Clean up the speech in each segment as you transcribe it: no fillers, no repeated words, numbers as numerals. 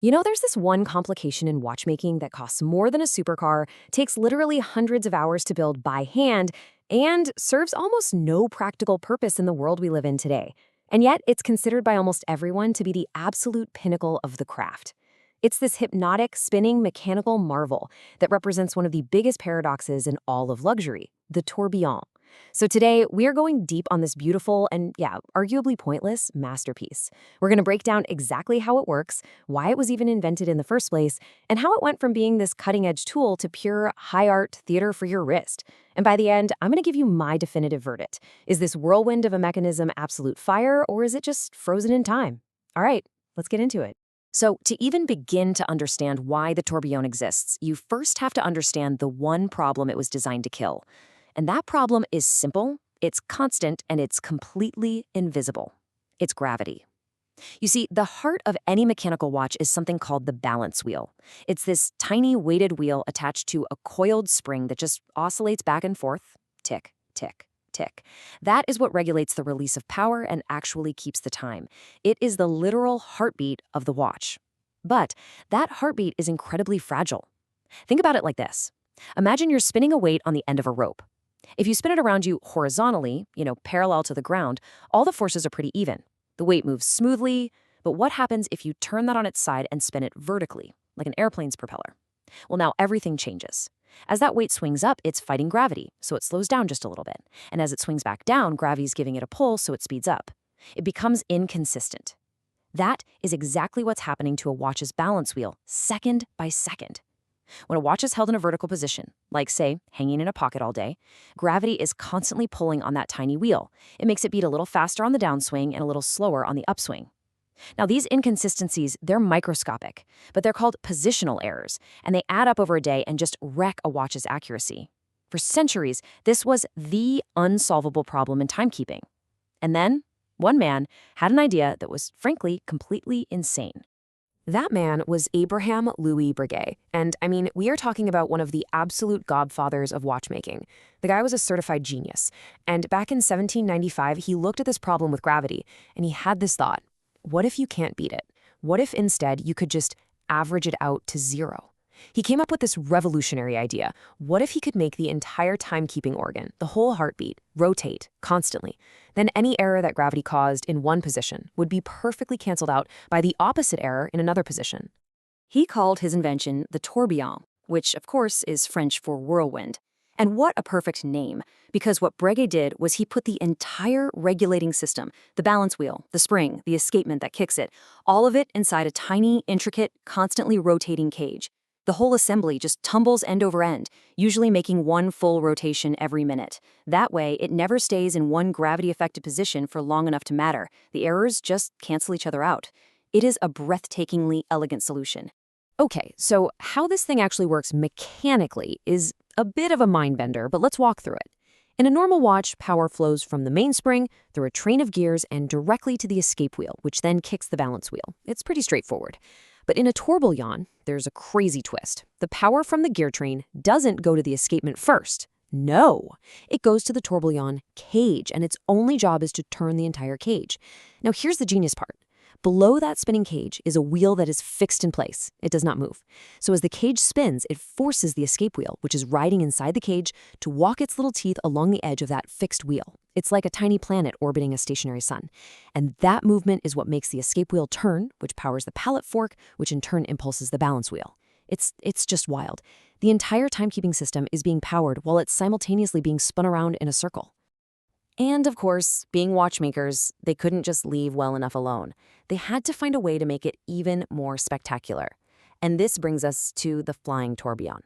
There's this one complication in watchmaking that costs more than a supercar, takes literally hundreds of hours to build by hand, and serves almost no practical purpose in the world we live in today. And yet, it's considered by almost everyone to be the absolute pinnacle of the craft. It's this hypnotic, spinning, mechanical marvel that represents one of the biggest paradoxes in all of luxury, the tourbillon. So today, we are going deep on this beautiful and, yeah, arguably pointless masterpiece. We're going to break down exactly how it works, why it was even invented in the first place, and how it went from being this cutting-edge tool to pure high art theater for your wrist. And by the end, I'm going to give you my definitive verdict. Is this whirlwind of a mechanism absolute fire, or is it just frozen in time? All right, let's get into it. So, to even begin to understand why the tourbillon exists, you first have to understand the one problem it was designed to kill. And that problem is simple, it's constant, and it's completely invisible. It's gravity. You see, the heart of any mechanical watch is something called the balance wheel. It's this tiny weighted wheel attached to a coiled spring that just oscillates back and forth, tick, tick, tick. That is what regulates the release of power and actually keeps the time. It is the literal heartbeat of the watch. But that heartbeat is incredibly fragile. Think about it like this. Imagine you're spinning a weight on the end of a rope. If you spin it around you horizontally, parallel to the ground, all the forces are pretty even. The weight moves smoothly, but what happens if you turn that on its side and spin it vertically, like an airplane's propeller? Well, now everything changes. As that weight swings up, it's fighting gravity, so it slows down just a little bit. And as it swings back down, gravity's giving it a pull, so it speeds up. It becomes inconsistent. That is exactly what's happening to a watch's balance wheel, second by second. When a watch is held in a vertical position, like, say, hanging in a pocket all day, gravity is constantly pulling on that tiny wheel. It makes it beat a little faster on the downswing and a little slower on the upswing. Now, these inconsistencies, they're microscopic, but they're called positional errors, and they add up over a day and just wreck a watch's accuracy. For centuries, this was the unsolvable problem in timekeeping. And then, one man had an idea that was, frankly, completely insane. That man was Abraham Louis Breguet, and we are talking about one of the absolute godfathers of watchmaking. The guy was a certified genius, and back in 1795, he looked at this problem with gravity, and he had this thought: what if you can't beat it? What if instead you could just average it out to zero? He came up with this revolutionary idea. What if he could make the entire timekeeping organ, the whole heartbeat, rotate constantly? Then any error that gravity caused in one position would be perfectly canceled out by the opposite error in another position. He called his invention the tourbillon, which, of course, is French for whirlwind. And what a perfect name, because what Breguet did was he put the entire regulating system, the balance wheel, the spring, the escapement that kicks it, all of it inside a tiny, intricate, constantly rotating cage. The whole assembly just tumbles end over end, usually making one full rotation every minute. That way, it never stays in one gravity-affected position for long enough to matter. The errors just cancel each other out. It is a breathtakingly elegant solution. Okay, so how this thing actually works mechanically is a bit of a mind-bender, but let's walk through it. In a normal watch, power flows from the mainspring through a train of gears and directly to the escape wheel, which then kicks the balance wheel. It's pretty straightforward. But in a tourbillon, there's a crazy twist. The power from the gear train doesn't go to the escapement first. No, it goes to the tourbillon cage, and its only job is to turn the entire cage. Now, here's the genius part. Below that spinning cage is a wheel that is fixed in place. It does not move. So as the cage spins, it forces the escape wheel, which is riding inside the cage, to walk its little teeth along the edge of that fixed wheel. It's like a tiny planet orbiting a stationary sun. And that movement is what makes the escape wheel turn, which powers the pallet fork, which in turn impulses the balance wheel. It's just wild. The entire timekeeping system is being powered while it's simultaneously being spun around in a circle. And of course, being watchmakers, they couldn't just leave well enough alone. They had to find a way to make it even more spectacular. And this brings us to the flying tourbillon.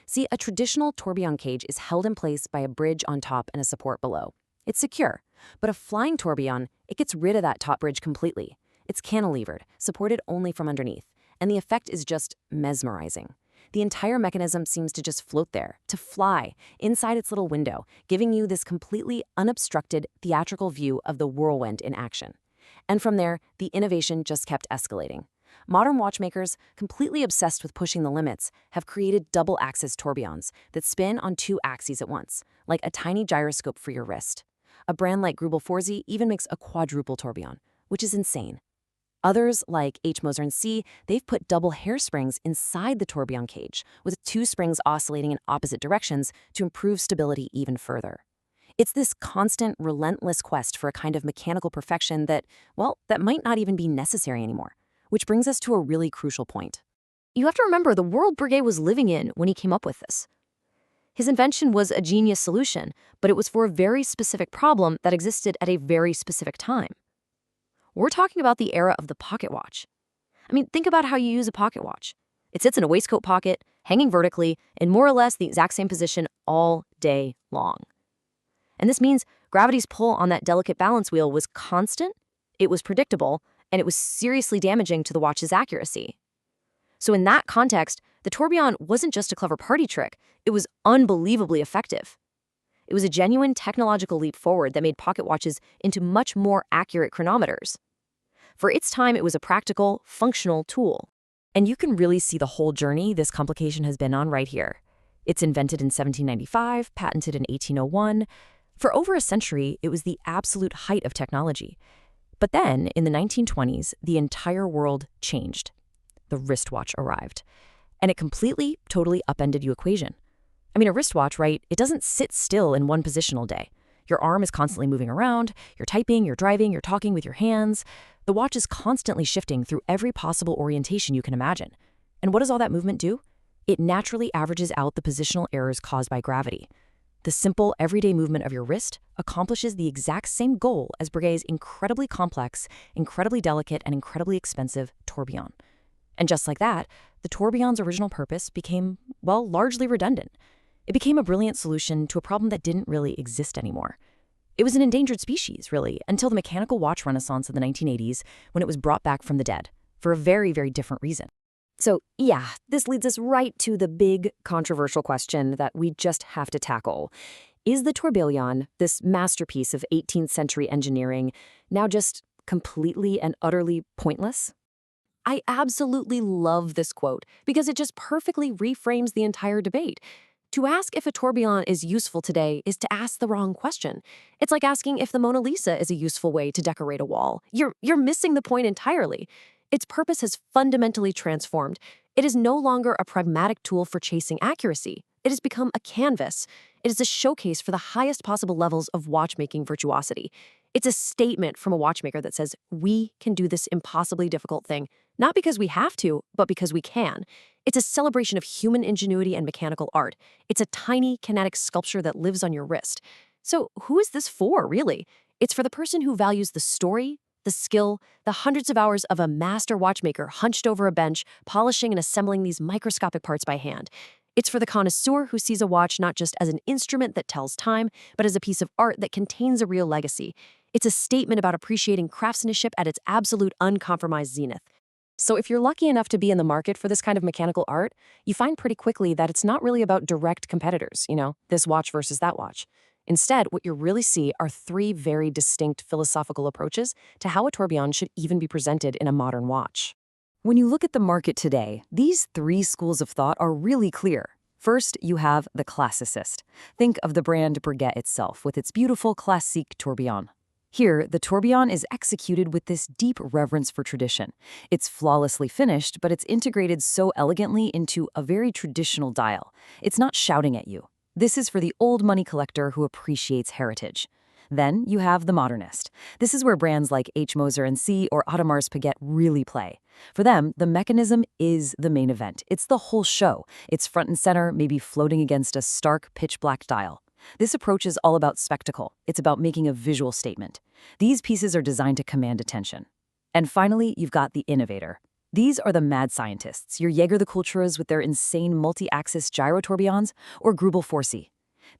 See, a traditional tourbillon cage is held in place by a bridge on top and a support below. It's secure, but a flying tourbillon, it gets rid of that top bridge completely. It's cantilevered, supported only from underneath, and the effect is just mesmerizing. The entire mechanism seems to just float there, to fly, inside its little window, giving you this completely unobstructed theatrical view of the whirlwind in action. And from there, the innovation just kept escalating. Modern watchmakers, completely obsessed with pushing the limits, have created double-axis tourbillons that spin on two axes at once, like a tiny gyroscope for your wrist. A brand like Grubel Forsey even makes a quadruple tourbillon, which is insane. Others, like H. Moser and C, they've put double hairsprings inside the tourbillon cage, with 2 springs oscillating in opposite directions to improve stability even further. It's this constant, relentless quest for a kind of mechanical perfection that, well, that might not even be necessary anymore. Which brings us to a really crucial point. You have to remember the world Breguet was living in when he came up with this. His invention was a genius solution, but it was for a very specific problem that existed at a very specific time. We're talking about the era of the pocket watch. I mean, think about how you use a pocket watch. It sits in a waistcoat pocket, hanging vertically, in more or less the exact same position all day long. And this means gravity's pull on that delicate balance wheel was constant, it was predictable, and it was seriously damaging to the watch's accuracy. So in that context, the tourbillon wasn't just a clever party trick, it was unbelievably effective. It was a genuine technological leap forward that made pocket watches into much more accurate chronometers. For its time, it was a practical, functional tool. And you can really see the whole journey this complication has been on right here. It's invented in 1795, patented in 1801. For over a century, it was the absolute height of technology. But then, in the 1920s, the entire world changed. The wristwatch arrived. And it completely, totally upended your equation. I mean, a wristwatch, right? It doesn't sit still in one position all day. Your arm is constantly moving around, you're typing, you're driving, you're talking with your hands. The watch is constantly shifting through every possible orientation you can imagine. And what does all that movement do? It naturally averages out the positional errors caused by gravity. The simple, everyday movement of your wrist accomplishes the exact same goal as Breguet's incredibly complex, incredibly delicate, and incredibly expensive tourbillon. And just like that, the tourbillon's original purpose became, well, largely redundant. It became a brilliant solution to a problem that didn't really exist anymore. It was an endangered species, really, until the mechanical watch renaissance of the 1980s, when it was brought back from the dead, for a very, very different reason. So, yeah, this leads us right to the big, controversial question that we just have to tackle. Is the tourbillon, this masterpiece of 18th century engineering, now just completely and utterly pointless? I absolutely love this quote because it just perfectly reframes the entire debate. To ask if a tourbillon is useful today is to ask the wrong question. It's like asking if the Mona Lisa is a useful way to decorate a wall. You're missing the point entirely. Its purpose has fundamentally transformed. It is no longer a pragmatic tool for chasing accuracy. It has become a canvas. It is a showcase for the highest possible levels of watchmaking virtuosity. It's a statement from a watchmaker that says, we can do this impossibly difficult thing, not because we have to, but because we can. It's a celebration of human ingenuity and mechanical art. It's a tiny, kinetic sculpture that lives on your wrist. So who is this for, really? It's for the person who values the story, the skill, the hundreds of hours of a master watchmaker hunched over a bench, polishing and assembling these microscopic parts by hand. It's for the connoisseur who sees a watch not just as an instrument that tells time, but as a piece of art that contains a real legacy. It's a statement about appreciating craftsmanship at its absolute uncompromised zenith. So if you're lucky enough to be in the market for this kind of mechanical art, you find pretty quickly that it's not really about direct competitors, this watch versus that watch. Instead, what you really see are 3 very distinct philosophical approaches to how a tourbillon should even be presented in a modern watch. When you look at the market today, these 3 schools of thought are really clear. First, you have the classicist. Think of the brand Breguet itself with its beautiful classique tourbillon. Here, the tourbillon is executed with this deep reverence for tradition. It's flawlessly finished, but it's integrated so elegantly into a very traditional dial. It's not shouting at you. This is for the old money collector who appreciates heritage. Then you have the modernist. This is where brands like H. Moser and C or Audemars Piguet really play. For them, the mechanism is the main event. It's the whole show. It's front and center, maybe floating against a stark, pitch-black dial. This approach is all about spectacle. It's about making a visual statement. These pieces are designed to command attention. And finally, you've got the innovator. These are the mad scientists, your Jaeger the Culturas with their insane multi-axis gyro tourbillons, or Grubel Forsey.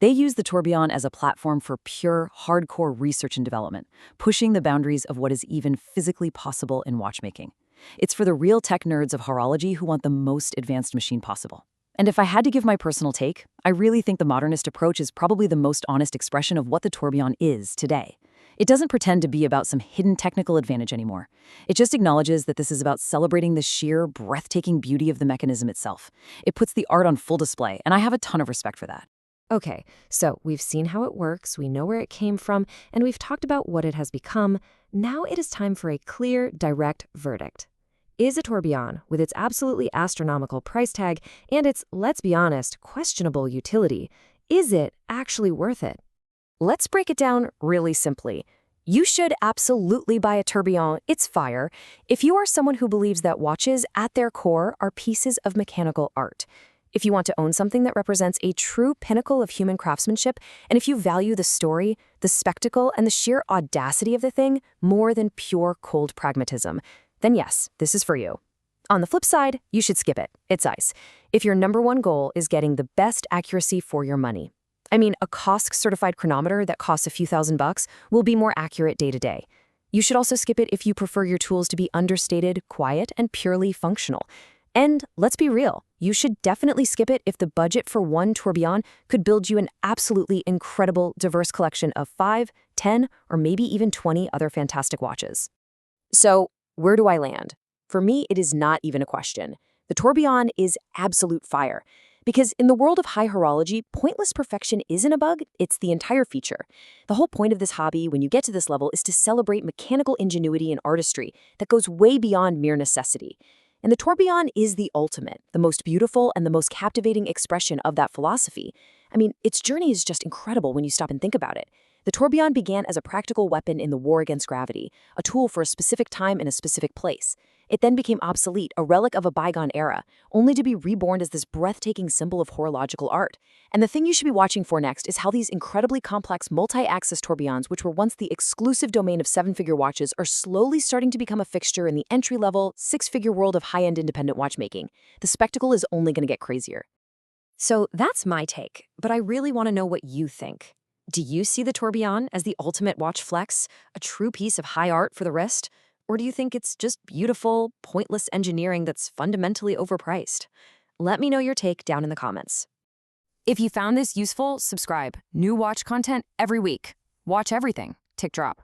They use the tourbillon as a platform for pure, hardcore research and development, pushing the boundaries of what is even physically possible in watchmaking. It's for the real tech nerds of horology who want the most advanced machine possible. And if I had to give my personal take, I really think the modernist approach is probably the most honest expression of what the tourbillon is today. It doesn't pretend to be about some hidden technical advantage anymore. It just acknowledges that this is about celebrating the sheer, breathtaking beauty of the mechanism itself. It puts the art on full display, and I have a ton of respect for that. Okay, so we've seen how it works, we know where it came from, and we've talked about what it has become. Now it is time for a clear, direct verdict. Is a tourbillon, with its absolutely astronomical price tag and its, let's be honest, questionable utility, is it actually worth it? Let's break it down really simply. You should absolutely buy a tourbillon. It's fire. If you are someone who believes that watches, at their core, are pieces of mechanical art. If you want to own something that represents a true pinnacle of human craftsmanship, and if you value the story, the spectacle, and the sheer audacity of the thing more than pure cold pragmatism, then yes, this is for you. On the flip side, you should skip it. It's ice. If your number one goal is getting the best accuracy for your money. I mean, a COSC-certified chronometer that costs a few $1,000s will be more accurate day to day. You should also skip it if you prefer your tools to be understated, quiet, and purely functional. And let's be real, you should definitely skip it if the budget for one tourbillon could build you an absolutely incredible, diverse collection of 5, 10, or maybe even 20 other fantastic watches. So, where do I land? For me, it is not even a question. The tourbillon is absolute fire. Because in the world of high horology, pointless perfection isn't a bug, it's the entire feature. The whole point of this hobby, when you get to this level, is to celebrate mechanical ingenuity and artistry that goes way beyond mere necessity. And the tourbillon is the ultimate, the most beautiful and the most captivating expression of that philosophy. I mean, its journey is just incredible when you stop and think about it. The tourbillon began as a practical weapon in the war against gravity, a tool for a specific time in a specific place. It then became obsolete, a relic of a bygone era, only to be reborn as this breathtaking symbol of horological art. And the thing you should be watching for next is how these incredibly complex multi-axis tourbillons, which were once the exclusive domain of seven-figure watches, are slowly starting to become a fixture in the entry-level, six-figure world of high-end independent watchmaking. The spectacle is only going to get crazier. So that's my take, but I really want to know what you think. Do you see the tourbillon as the ultimate watch flex, a true piece of high art for the wrist? Or do you think it's just beautiful, pointless engineering that's fundamentally overpriced? Let me know your take down in the comments. If you found this useful, subscribe. New watch content every week. Watch everything. Tick drop.